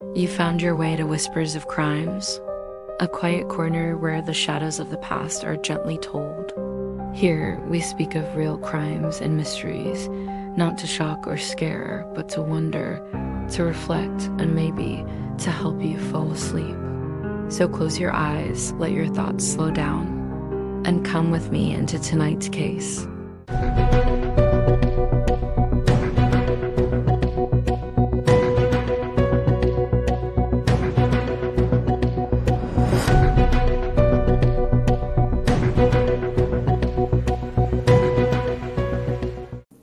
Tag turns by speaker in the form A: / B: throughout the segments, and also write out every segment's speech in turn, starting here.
A: You found your way to Whispers of Crimes, a quiet corner where the shadows of the past are gently told. Here, we speak of real crimes and mysteries, not to shock or scare, but to wonder, to reflect, and maybe to help you fall asleep. So close your eyes, let your thoughts slow down, and come with me into tonight's case.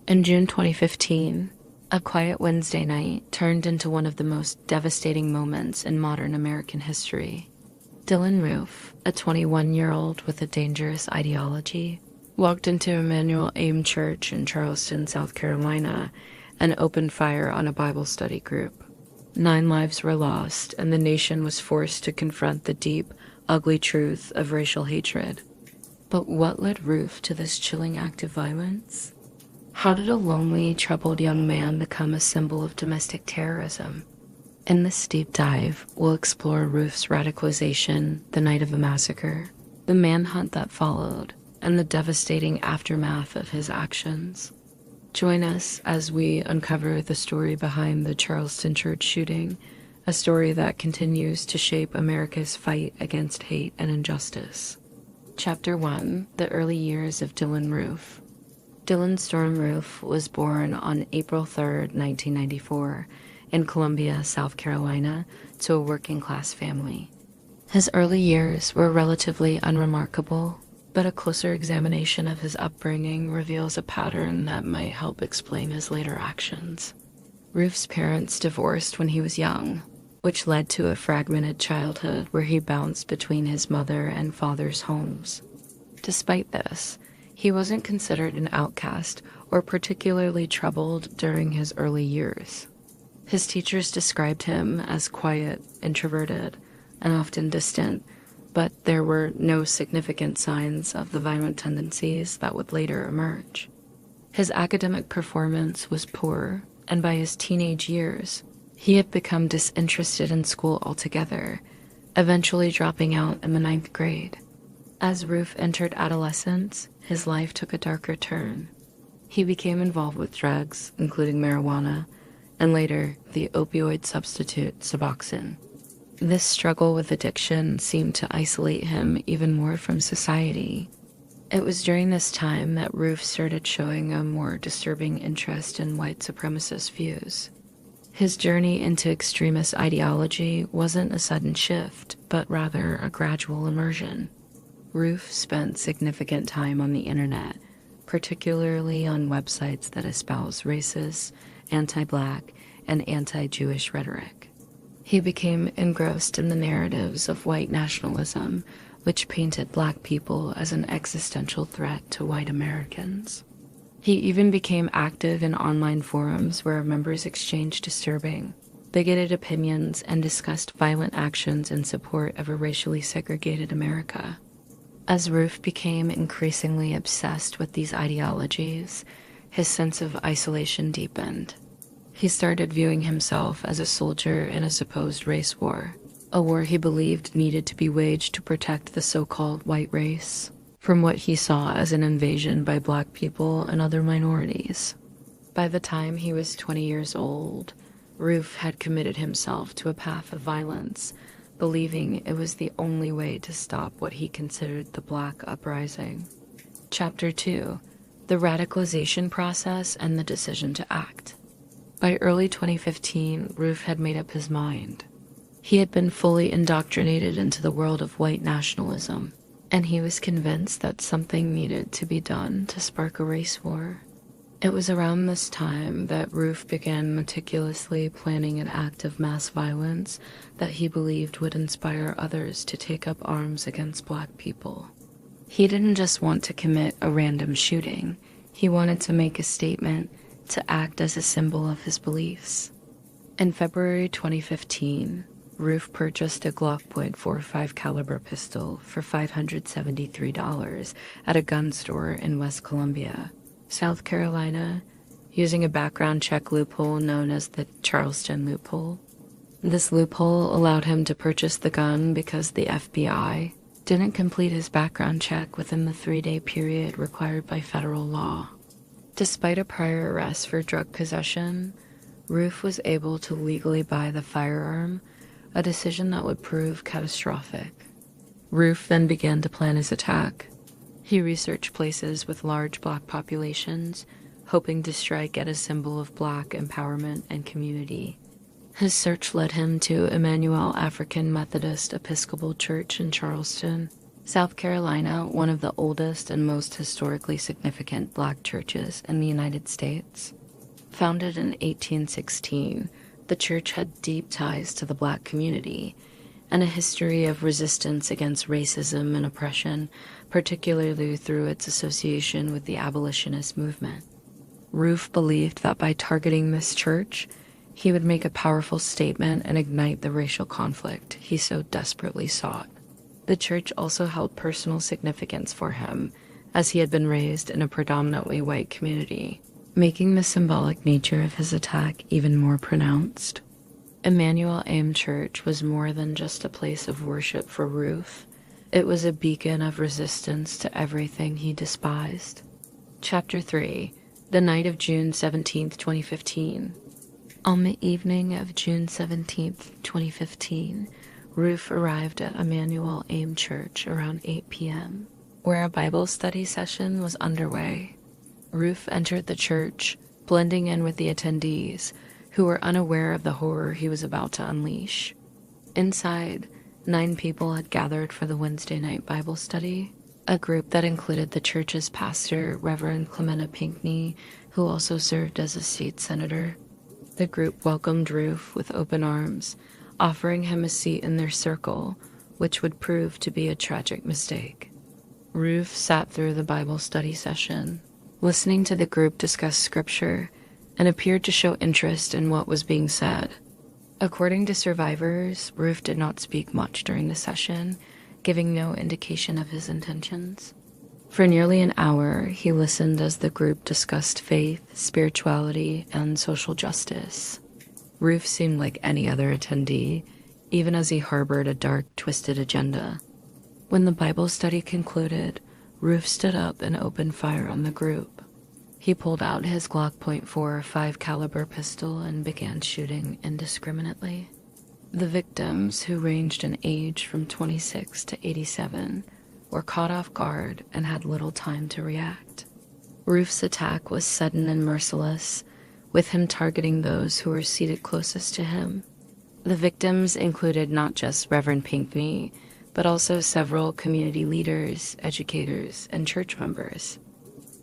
A: In June 2015, a quiet Wednesday night turned into one of the most devastating moments in modern American history. Dylann Roof, a 21-year-old with a dangerous ideology, walked into Emanuel AME Church in Charleston, South Carolina, and opened fire on a Bible study group. 9 lives were lost, and the nation was forced to confront the deep, ugly truth of racial hatred. But what led Roof to this chilling act of violence? How did a lonely, troubled young man become a symbol of domestic terrorism? In this deep dive, we'll explore Roof's radicalization the night of the massacre, the manhunt that followed, and the devastating aftermath of his actions. Join us as we uncover the story behind the Charleston church shooting, a story that continues to shape America's fight against hate and injustice. Chapter 1: The Early Years of Dylann Roof. Dylann Storm Roof was born on April 3, 1994, in Columbia, South Carolina, to a working-class family. His early years were relatively unremarkable, but a closer examination of his upbringing reveals a pattern that might help explain his later actions. Roof's parents divorced when he was young, which led to a fragmented childhood where he bounced between his mother and father's homes. Despite this, he wasn't considered an outcast or particularly troubled during his early years. His teachers described him as quiet, introverted, and often distant, but there were no significant signs of the violent tendencies that would later emerge. His academic performance was poor, and by his teenage years, he had become disinterested in school altogether, eventually dropping out in the 9th grade. As Roof entered adolescence, his life took a darker turn. He became involved with drugs, including marijuana, and later the opioid substitute Suboxone. This struggle with addiction seemed to isolate him even more from society. It was during this time that Roof started showing a more disturbing interest in white supremacist views. His journey into extremist ideology wasn't a sudden shift, but rather a gradual immersion. Roof spent significant time on the internet, particularly on websites that espouse racist, anti-black, and anti-Jewish rhetoric. He became engrossed in the narratives of white nationalism, which painted black people as an existential threat to white Americans. He even became active in online forums where members exchanged disturbing, bigoted opinions and discussed violent actions in support of a racially segregated America. As Roof became increasingly obsessed with these ideologies, his sense of isolation deepened. He started viewing himself as a soldier in a supposed race war, a war he believed needed to be waged to protect the so-called white race from what he saw as an invasion by black people and other minorities. By the time he was 20 years old, Roof had committed himself to a path of violence, believing it was the only way to stop what he considered the Black Uprising. Chapter 2: The Radicalization Process and the Decision to Act. By early 2015, Roof had made up his mind. He had been fully indoctrinated into the world of white nationalism, and he was convinced that something needed to be done to spark a race war. It was around this time that Roof began meticulously planning an act of mass violence that he believed would inspire others to take up arms against black people. He didn't just want to commit a random shooting. He wanted to make a statement, to act as a symbol of his beliefs. In February 2015, Roof purchased a Glock .45 caliber pistol for $573 at a gun store in West Columbia, South Carolina, using a background check loophole known as the Charleston loophole. This loophole allowed him to purchase the gun because the FBI didn't complete his background check within the 3-day period required by federal law. Despite a prior arrest for drug possession, Roof was able to legally buy the firearm, a decision that would prove catastrophic. Roof then began to plan his attack. He researched places with large Black populations, hoping to strike at a symbol of Black empowerment and community. His search led him to Emanuel African Methodist Episcopal Church in Charleston, South Carolina, one of the oldest and most historically significant Black churches in the United States. Founded in 1816, the church had deep ties to the Black community and a history of resistance against racism and oppression, particularly through its association with the abolitionist movement. Roof believed that by targeting this church, he would make a powerful statement and ignite the racial conflict he so desperately sought. The church also held personal significance for him, as he had been raised in a predominantly white community, making the symbolic nature of his attack even more pronounced. Emanuel AME Church was more than just a place of worship for Roof. It was a beacon of resistance to everything he despised. Chapter 3. The night of June 17, 2015. On the evening of June 17, 2015, Roof arrived at Emanuel AME Church around 8 p.m., where a Bible study session was underway. Roof entered the church, blending in with the attendees, who were unaware of the horror he was about to unleash. Inside, 9 people had gathered for the Wednesday night Bible study, a group that included the church's pastor, Reverend Clementa Pinckney, who also served as a state senator. The group welcomed Roof with open arms, offering him a seat in their circle, which would prove to be a tragic mistake. Roof sat through the Bible study session, listening to the group discuss scripture, and appeared to show interest in what was being said. According to survivors, Roof did not speak much during the session, giving no indication of his intentions. For nearly an hour, he listened as the group discussed faith, spirituality, and social justice. Roof seemed like any other attendee, even as he harbored a dark, twisted agenda. When the Bible study concluded, Roof stood up and opened fire on the group. He pulled out his Glock .45 5-caliber pistol and began shooting indiscriminately. The victims, who ranged in age from 26 to 87, were caught off guard and had little time to react. Roof's attack was sudden and merciless, with him targeting those who were seated closest to him. The victims included not just Reverend Pinckney, but also several community leaders, educators, and church members.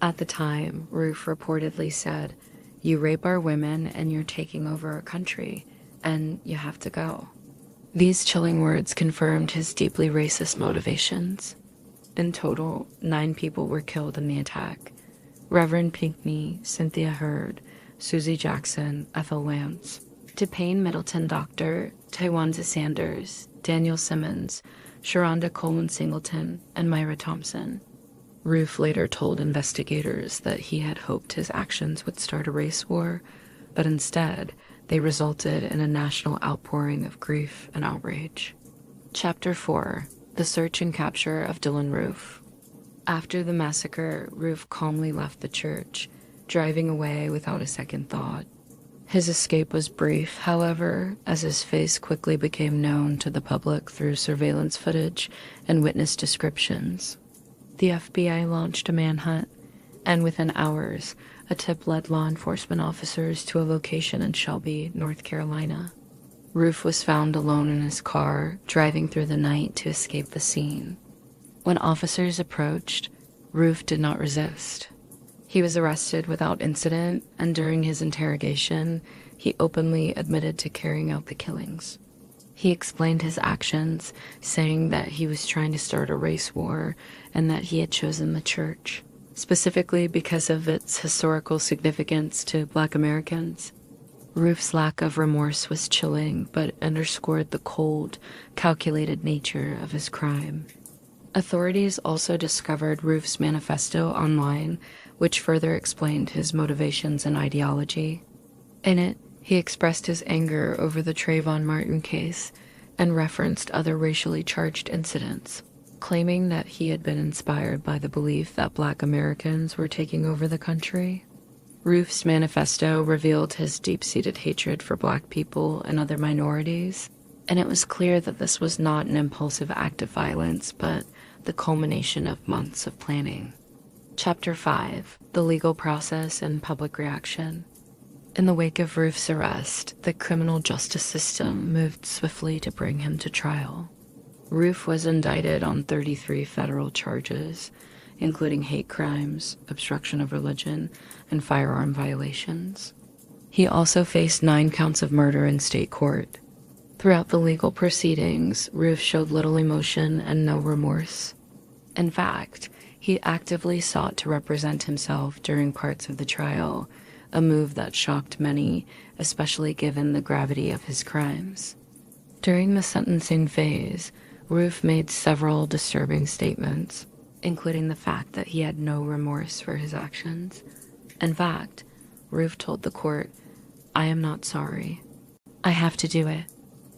A: At the time, Roof reportedly said, "You rape our women and you're taking over our country, and you have to go." These chilling words confirmed his deeply racist motivations. In total, 9 people were killed in the attack: Reverend Pinckney, Cynthia Hurd, Susie Jackson, Ethel Lance, DePayne Middleton Doctor, Tywanda Sanders, Daniel Simmons, Sharonda Coleman Singleton, and Myra Thompson. Roof later told investigators that he had hoped his actions would start a race war, but instead, they resulted in a national outpouring of grief and outrage. Chapter 4. The Search and Capture of Dylann Roof. After the massacre, Roof calmly left the church, driving away without a second thought. His escape was brief, however, as his face quickly became known to the public through surveillance footage and witness descriptions. The FBI launched a manhunt, and within hours, a tip led law enforcement officers to a location in Shelby, North Carolina. Roof was found alone in his car, driving through the night to escape the scene. When officers approached, Roof did not resist. He was arrested without incident, and during his interrogation, he openly admitted to carrying out the killings. He explained his actions, saying that he was trying to start a race war and that he had chosen the church, specifically because of its historical significance to Black Americans. Roof's lack of remorse was chilling, but underscored the cold, calculated nature of his crime. Authorities also discovered Roof's manifesto online, which further explained his motivations and ideology. In it, He expressed his anger over the Trayvon Martin case and referenced other racially charged incidents, claiming that he had been inspired by the belief that Black Americans were taking over the country. Roof's manifesto revealed his deep-seated hatred for Black people and other minorities, and it was clear that this was not an impulsive act of violence, but the culmination of months of planning. Chapter 5: The Legal Process and Public Reaction. In the wake of Roof's arrest, the criminal justice system moved swiftly to bring him to trial. Roof was indicted on 33 federal charges, including hate crimes, obstruction of religion, and firearm violations. He also faced 9 counts of murder in state court. Throughout the legal proceedings, Roof showed little emotion and no remorse. In fact, he actively sought to represent himself during parts of the trial, a move that shocked many, especially given the gravity of his crimes. During the sentencing phase, Roof made several disturbing statements, including the fact that he had no remorse for his actions. In fact, Roof told the court, "I am not sorry. I have to do it."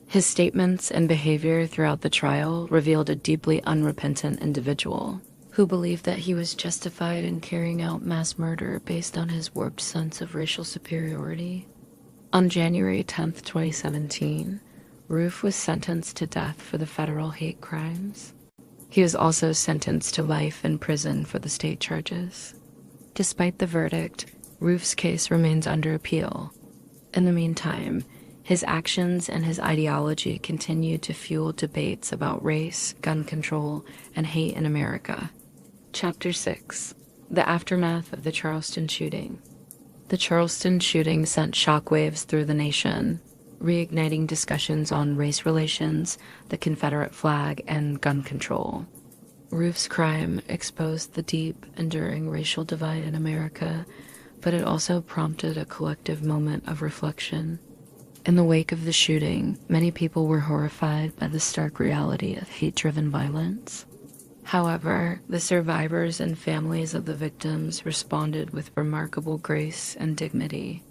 A: His statements and behavior throughout the trial revealed a deeply unrepentant individual who believed that he was justified in carrying out mass murder based on his warped sense of racial superiority. On January 10th, 2017, Roof was sentenced to death for the federal hate crimes. He was also sentenced to life in prison for the state charges. Despite the verdict, Roof's case remains under appeal. In the meantime, his actions and his ideology continue to fuel debates about race, gun control, and hate in America. Chapter 6: The Aftermath of the Charleston Shooting. The Charleston shooting sent shockwaves through the nation, reigniting discussions on race relations, the Confederate flag, and gun control. Roof's crime exposed the deep, enduring racial divide in America, but it also prompted a collective moment of reflection. In the wake of the shooting, many people were horrified by the stark reality of hate-driven violence. However, the survivors and families of the victims responded with remarkable grace and dignity.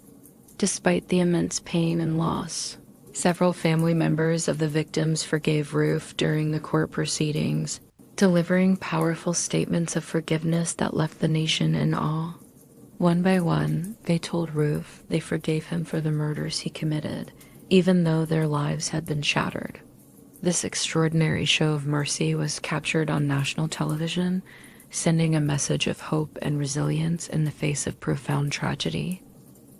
A: Despite the immense pain and loss, several family members of the victims forgave Roof during the court proceedings, delivering powerful statements of forgiveness that left the nation in awe. One by one, they told Roof they forgave him for the murders he committed, even though their lives had been shattered. This extraordinary show of mercy was captured on national television, sending a message of hope and resilience in the face of profound tragedy.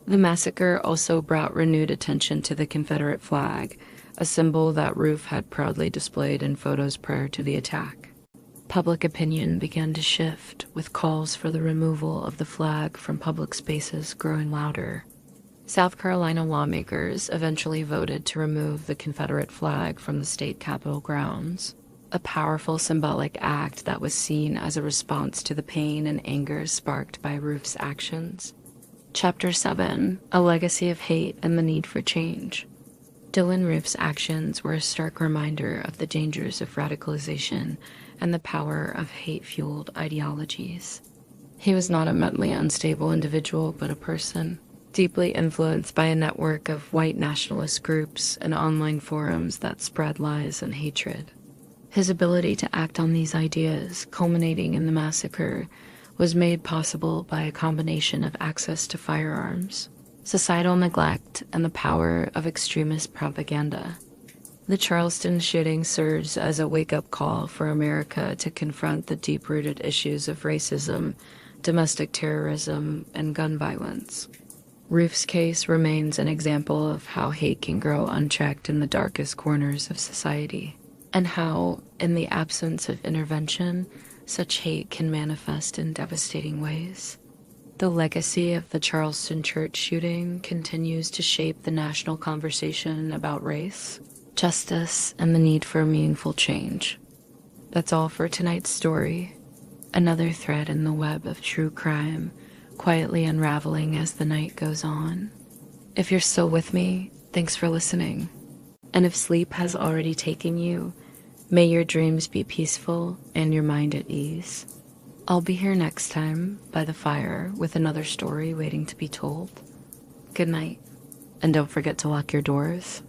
A: The massacre also brought renewed attention to the Confederate flag, a symbol that Roof had proudly displayed in photos prior to the attack. Public opinion began to shift, with calls for the removal of the flag from public spaces growing louder. South Carolina lawmakers eventually voted to remove the Confederate flag from the state capitol grounds, a powerful symbolic act that was seen as a response to the pain and anger sparked by Roof's actions. Chapter 7: A Legacy of Hate and the Need for Change. Dylann Roof's actions were a stark reminder of the dangers of radicalization and the power of hate-fueled ideologies. He was not a mentally unstable individual, but a person, deeply influenced by a network of white nationalist groups and online forums that spread lies and hatred. His ability to act on these ideas, culminating in the massacre, was made possible by a combination of access to firearms, societal neglect, and the power of extremist propaganda. The Charleston shooting serves as a wake-up call for America to confront the deep-rooted issues of racism, domestic terrorism, and gun violence. Roof's case remains an example of how hate can grow unchecked in the darkest corners of society, and how, in the absence of intervention, such hate can manifest in devastating ways. The legacy of the Charleston church shooting continues to shape the national conversation about race, justice, and the need for meaningful change. That's all for tonight's story. Another thread in the web of true crime, quietly unraveling as the night goes on. If you're still with me, thanks for listening. And if sleep has already taken you, may your dreams be peaceful and your mind at ease. I'll be here next time by the fire with another story waiting to be told. Good night. And don't forget to lock your doors.